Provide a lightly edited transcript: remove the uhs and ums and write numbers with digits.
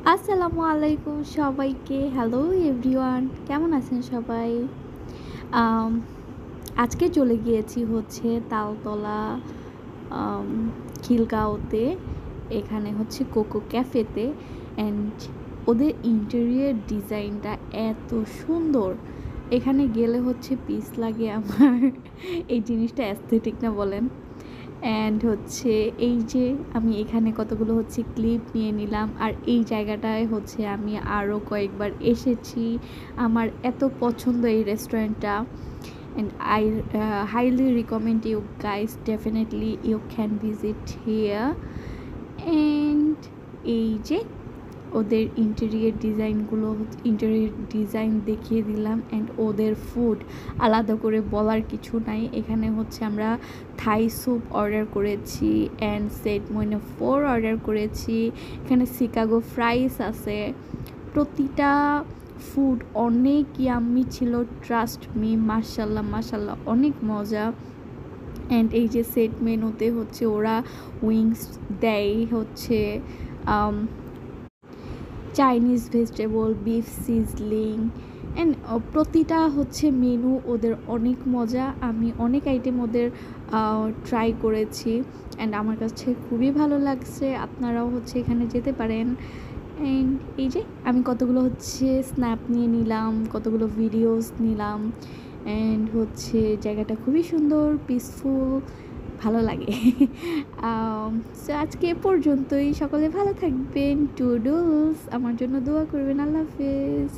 আসসালামু আলাইকুম সবাইকে। হ্যালো এভরিওয়ান, কেমন আছেন সবাই? আম আজকে চলে গিয়েছি হচ্ছে তালতলা আম খিলগাঁওতে। এখানে হচ্ছে কোকো ক্যাফেতে অ্যান্ড ওদের ইন্টেরিয়র ডিজাইনটা এত সুন্দর। এখানে গেলে হচ্ছে পিস লাগে আমার। এই জিনিসটা অ্যাস্থেটিক না বলেন? অ্যান্ড হচ্ছে এই যে আমি এখানে কতগুলো হচ্ছে ক্লিপ নিয়ে নিলাম, আর এই জায়গাটায় হচ্ছে আমি আরও কয়েকবার এসেছি। আমার এত পছন্দ এই রেস্টুরেন্টটা, and I highly recommend you guys, definitely you can visit here. And এই যে ওদের ইন্টেরিয়র ডিজাইন দেখিয়ে দিলাম, অ্যান্ড ওদের ফুড আলাদা করে বলার কিছু নাই। এখানে হচ্ছে আমরা থাই স্যুপ অর্ডার করেছি অ্যান্ড সেট মইনে 4 অর্ডার করেছি। এখানে শিকাগো ফ্রাইস আছে। প্রতিটা ফুড অনেক ইয়াম্মি ছিল, ট্রাস্ট মি। মাশাল্লাহ মাশাল্লাহ, অনেক মজা। অ্যান্ড এই যে সেট মেনুতে হচ্ছে ওরা উইংস দেয় হচ্ছে Chinese vegetable, beef sizzling, and প্রতিটা হচ্ছে মেনু ওদের অনেক মজা। আমি অনেক আইটেম ওদের ট্রাই করেছি অ্যান্ড আমার কাছে খুবই ভালো লাগছে। আপনারাও হচ্ছে এখানে যেতে পারেন। অ্যান্ড এই যে আমি কতগুলো হচ্ছে স্ন্যাপ নিয়ে নিলাম, কতগুলো ভিডিওস নিলাম। অ্যান্ড হচ্ছে জায়গাটা খুবই সুন্দর, পিসফুল, ভালো লাগে। সো আজকে এ পর্যন্তই। সকলে ভালো থাকবেন। টুডলস আমার জন্য দোয়া করবেন। আল্লাহ হাফেজ।